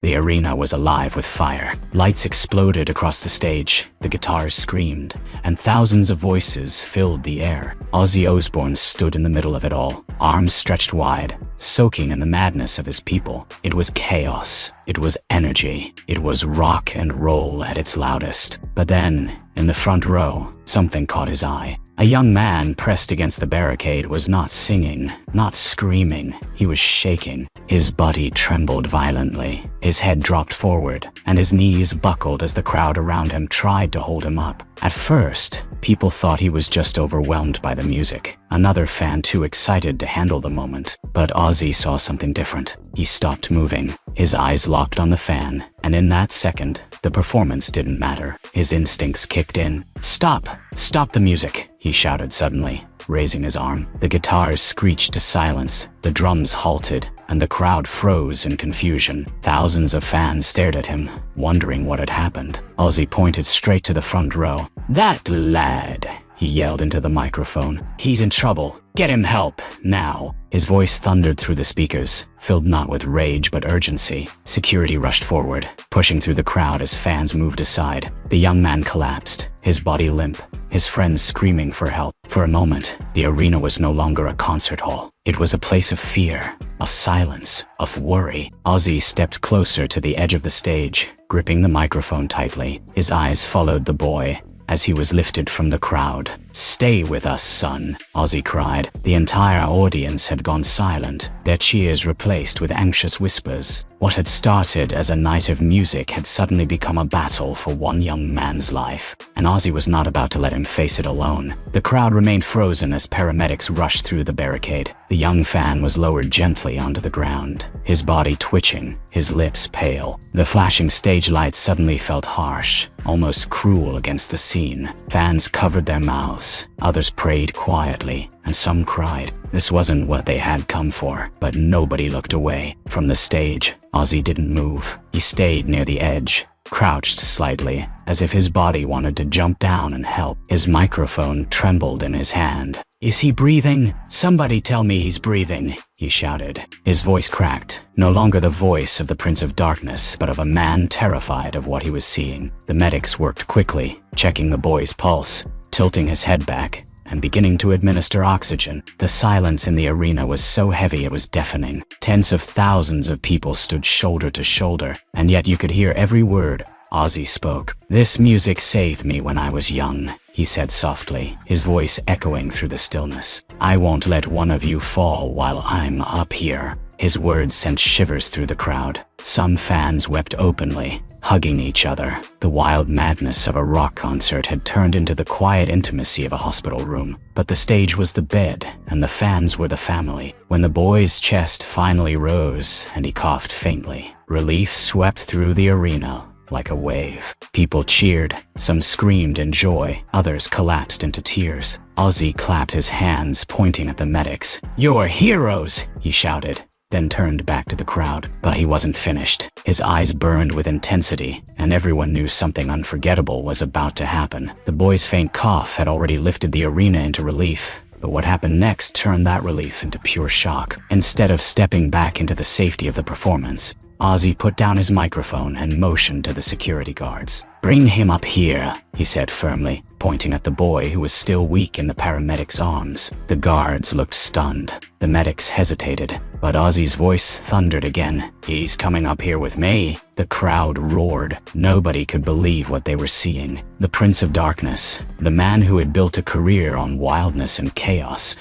The arena was alive with fire. Lights exploded across the stage, the guitars screamed, and thousands of voices filled the air. Ozzy Osbourne stood in the middle of it all, arms stretched wide, soaking in the madness of his people. It was chaos. It was energy. It was rock and roll at its loudest. But then, in the front row, something caught his eye. A young man pressed against the barricade was not singing, not screaming. He was shaking. His body trembled violently. His head dropped forward, and his knees buckled as the crowd around him tried to hold him up. At first, people thought he was just overwhelmed by the music, another fan too excited to handle the moment. But Ozzy saw something different. He stopped moving. His eyes locked on the fan, and in that second, the performance didn't matter. His instincts kicked in. "Stop! Stop the music!" he shouted suddenly, raising his arm. The guitars screeched to silence, the drums halted, and the crowd froze in confusion. Thousands of fans stared at him, wondering what had happened. Ozzy pointed straight to the front row. "That lad!" he yelled into the microphone. "He's in trouble. Get him help, now." His voice thundered through the speakers, filled not with rage but urgency. Security rushed forward, pushing through the crowd as fans moved aside. The young man collapsed, his body limp, his friends screaming for help. For a moment, the arena was no longer a concert hall. It was a place of fear, of silence, of worry. Ozzy stepped closer to the edge of the stage, gripping the microphone tightly. His eyes followed the boy as he was lifted from the crowd. "Stay with us, son," Ozzy cried. The entire audience had gone silent, their cheers replaced with anxious whispers. What had started as a night of music had suddenly become a battle for one young man's life, and Ozzy was not about to let him face it alone. The crowd remained frozen as paramedics rushed through the barricade. The young fan was lowered gently onto the ground, his body twitching, his lips pale. The flashing stage lights suddenly felt harsh, almost cruel against the scene. Fans covered their mouths, others prayed quietly, and some cried. This wasn't what they had come for, but nobody looked away. From the stage, Ozzy didn't move. He stayed near the edge, crouched slightly, as if his body wanted to jump down and help. His microphone trembled in his hand. "Is he breathing? Somebody tell me he's breathing," he shouted. His voice cracked, no longer the voice of the Prince of Darkness, but of a man terrified of what he was seeing. The medics worked quickly, checking the boy's pulse, tilting his head back, and beginning to administer oxygen. The silence in the arena was so heavy it was deafening. Tens of thousands of people stood shoulder to shoulder, and yet you could hear every word Ozzy spoke. "This music saved me when I was young," he said softly, his voice echoing through the stillness. "I won't let one of you fall while I'm up here." His words sent shivers through the crowd. Some fans wept openly, hugging each other. The wild madness of a rock concert had turned into the quiet intimacy of a hospital room. But the stage was the bed, and the fans were the family. When the boy's chest finally rose and he coughed faintly, relief swept through the arena like a wave. People cheered, some screamed in joy, others collapsed into tears. Ozzy clapped his hands, pointing at the medics. "You're heroes," he shouted, then turned back to the crowd. But he wasn't finished. His eyes burned with intensity, and everyone knew something unforgettable was about to happen. The boy's faint cough had already lifted the arena into relief, but what happened next turned that relief into pure shock. Instead of stepping back into the safety of the performance, Ozzy put down his microphone and motioned to the security guards. "Bring him up here," he said firmly, pointing at the boy who was still weak in the paramedic's arms. The guards looked stunned. The medics hesitated, but Ozzy's voice thundered again. "He's coming up here with me." The crowd roared. Nobody could believe what they were seeing. The Prince of Darkness, the man who had built a career on wildness and chaos,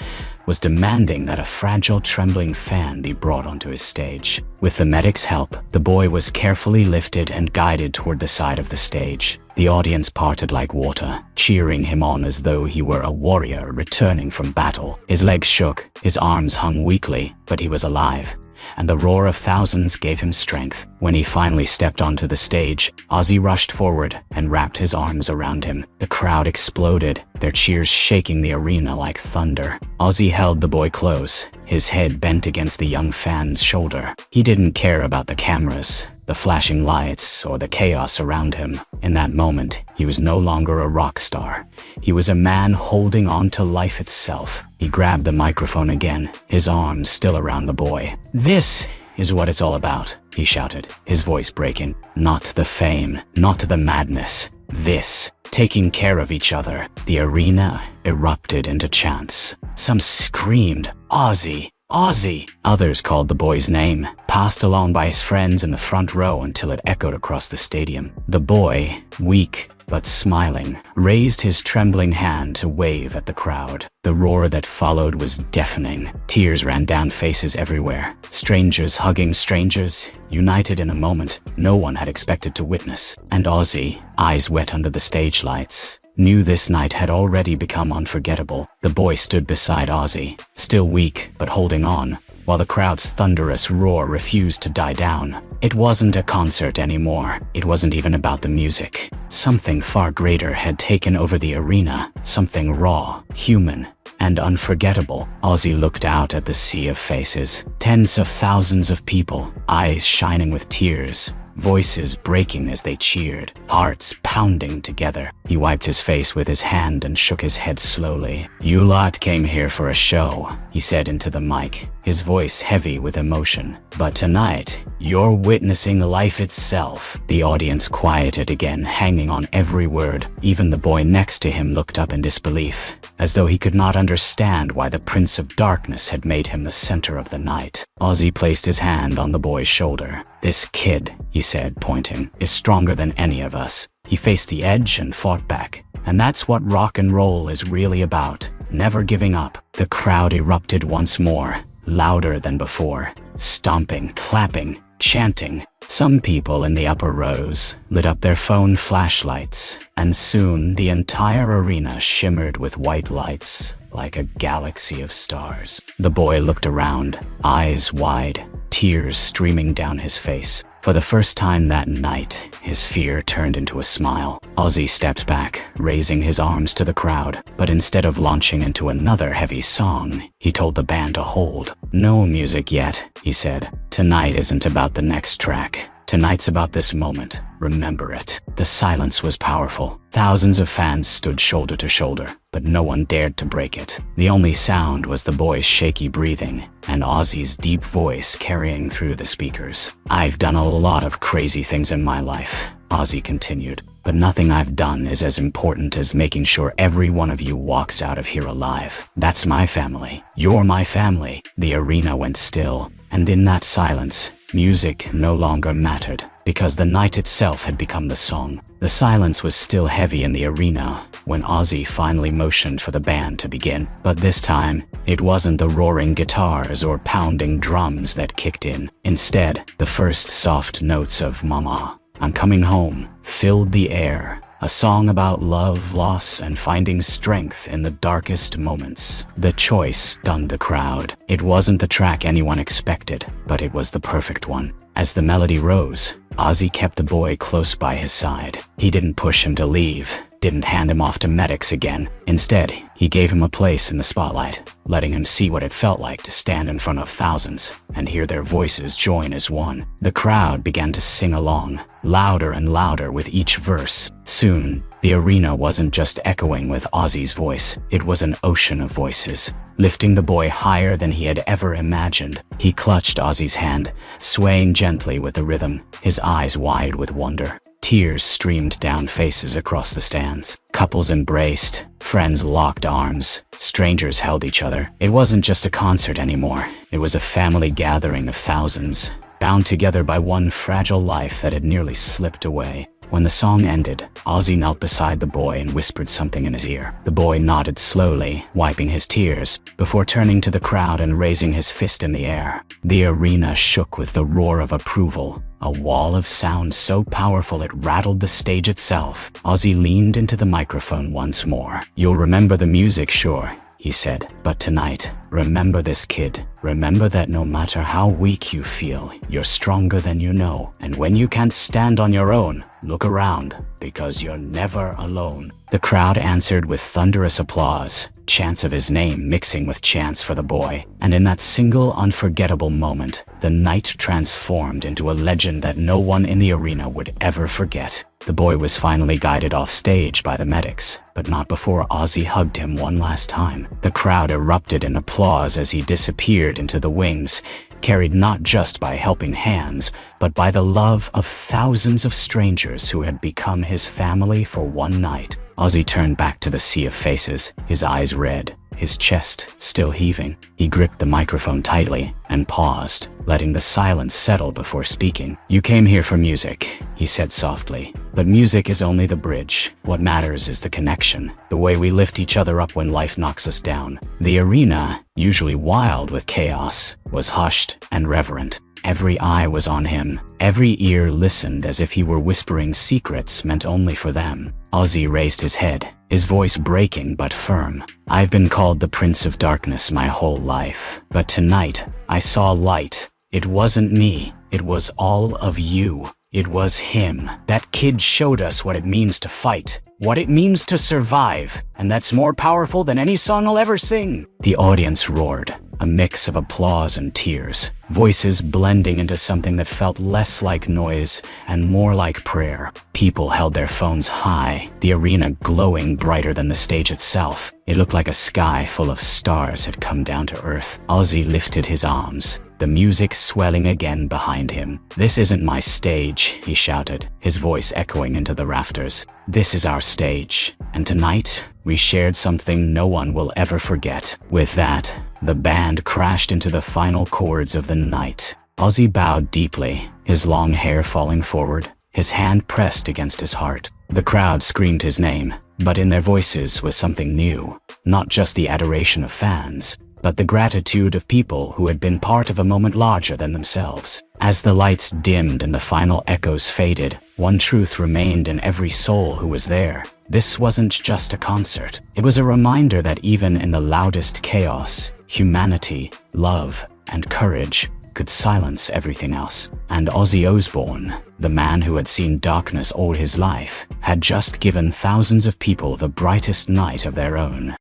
was demanding that a fragile, trembling fan be brought onto his stage. With the medic's help, the boy was carefully lifted and guided toward the side of the stage. The audience parted like water, cheering him on as though he were a warrior returning from battle. His legs shook, his arms hung weakly, but he was alive, and the roar of thousands gave him strength. When he finally stepped onto the stage, Ozzy rushed forward and wrapped his arms around him. The crowd exploded, their cheers shaking the arena like thunder. Ozzy held the boy close, his head bent against the young fan's shoulder. He didn't care about the cameras, the flashing lights, or the chaos around him. In that moment, he was no longer a rock star. He was a man holding on to life itself. He grabbed the microphone again, his arms still around the boy. "This is what it's all about," he shouted, his voice breaking. "Not the fame, not the madness. This, taking care of each other." The arena erupted into chants. Some screamed, "Ozzy! Ozzy!" Others called the boy's name, passed along by his friends in the front row until it echoed across the stadium. The boy, weak but smiling, raised his trembling hand to wave at the crowd. The roar that followed was deafening. Tears ran down faces everywhere. Strangers hugging strangers, united in a moment no one had expected to witness. And Ozzy, eyes wet under the stage lights, knew this night had already become unforgettable. The boy stood beside Ozzy, still weak but holding on, while the crowd's thunderous roar refused to die down. It wasn't a concert anymore. It wasn't even about the music. Something far greater had taken over the arena, something raw, human, and unforgettable. Ozzy looked out at the sea of faces, tens of thousands of people, eyes shining with tears, voices breaking as they cheered, hearts pounding together. He wiped his face with his hand and shook his head slowly. "You lot came here for a show," he said into the mic, his voice heavy with emotion. "But tonight, you're witnessing life itself." The audience quieted again, hanging on every word. Even the boy next to him looked up in disbelief, as though he could not understand why the Prince of Darkness had made him the center of the night. Ozzy placed his hand on the boy's shoulder. "This kid," he said, pointing, "is stronger than any of us. He faced the edge and fought back. And that's what rock and roll is really about. Never giving up." The crowd erupted once more, louder than before, stomping, clapping, chanting. Some people in the upper rows lit up their phone flashlights, and soon the entire arena shimmered with white lights like a galaxy of stars. The boy looked around, eyes wide, tears streaming down his face. For the first time that night, his fear turned into a smile. Ozzy stepped back, raising his arms to the crowd, but instead of launching into another heavy song, he told the band to hold. "No music yet," he said. "Tonight isn't about the next track. Tonight's about this moment. Remember it." The silence was powerful. Thousands of fans stood shoulder to shoulder, but no one dared to break it. The only sound was the boy's shaky breathing and Ozzy's deep voice carrying through the speakers. "I've done a lot of crazy things in my life," Ozzy continued, "but nothing I've done is as important as making sure every one of you walks out of here alive. That's my family. You're my family." The arena went still, and in that silence, music no longer mattered, because the night itself had become the song. The silence was still heavy in the arena when Ozzy finally motioned for the band to begin. But this time, it wasn't the roaring guitars or pounding drums that kicked in. Instead, the first soft notes of "Mama, I'm Coming Home" filled the air. A song about love, loss, and finding strength in the darkest moments. The choice stunned the crowd. It wasn't the track anyone expected, but it was the perfect one. As the melody rose, Ozzy kept the boy close by his side. He didn't push him to leave, didn't hand him off to medics again. Instead, he gave him a place in the spotlight, letting him see what it felt like to stand in front of thousands and hear their voices join as one. The crowd began to sing along, louder and louder with each verse. Soon, the arena wasn't just echoing with Ozzy's voice, it was an ocean of voices, lifting the boy higher than he had ever imagined. He clutched Ozzy's hand, swaying gently with the rhythm, his eyes wide with wonder. Tears streamed down faces across the stands. Couples embraced, friends locked arms, strangers held each other. It wasn't just a concert anymore, it was a family gathering of thousands, bound together by one fragile life that had nearly slipped away. When the song ended, Ozzy knelt beside the boy and whispered something in his ear. The boy nodded slowly, wiping his tears, before turning to the crowd and raising his fist in the air. The arena shook with the roar of approval, a wall of sound so powerful it rattled the stage itself. Ozzy leaned into the microphone once more. "You'll remember the music, sure," he said, "but tonight, remember this, kid. Remember that no matter how weak you feel, you're stronger than you know. And when you can't stand on your own, look around, because you're never alone." The crowd answered with thunderous applause, chants of his name mixing with chants for the boy. And in that single unforgettable moment, the night transformed into a legend that no one in the arena would ever forget. The boy was finally guided off stage by the medics, but not before Ozzy hugged him one last time. The crowd erupted in applause as he disappeared into the wings, carried not just by helping hands, but by the love of thousands of strangers who had become his family for one night. Ozzy turned back to the sea of faces, his eyes red, his chest still heaving. He gripped the microphone tightly and paused, letting the silence settle before speaking. "You came here for music," he said softly. "But music is only the bridge. What matters is the connection, the way we lift each other up when life knocks us down." The arena, usually wild with chaos, was hushed and reverent. Every eye was on him. Every ear listened as if he were whispering secrets meant only for them. Ozzy raised his head, his voice breaking but firm. "I've been called the Prince of Darkness my whole life, but tonight I saw light. It wasn't me, it was all of you. It was him. That kid showed us what it means to fight, what it means to survive, and that's more powerful than any song I'll ever sing." The audience roared, a mix of applause and tears, voices blending into something that felt less like noise and more like prayer. People held their phones high, the arena glowing brighter than the stage itself. It looked like a sky full of stars had come down to earth. Ozzy lifted his arms, the music swelling again behind him. "This isn't my stage," he shouted, his voice echoing into the rafters. "This is our stage, and tonight we shared something no one will ever forget." With that, the band crashed into the final chords of the night. Ozzy bowed deeply, his long hair falling forward, his hand pressed against his heart. The crowd screamed his name, but in their voices was something new. Not just the adoration of fans, but the gratitude of people who had been part of a moment larger than themselves. As the lights dimmed and the final echoes faded, one truth remained in every soul who was there. This wasn't just a concert. It was a reminder that even in the loudest chaos, humanity, love, and courage could silence everything else. And Ozzy Osbourne, the man who had seen darkness all his life, had just given thousands of people the brightest night of their own.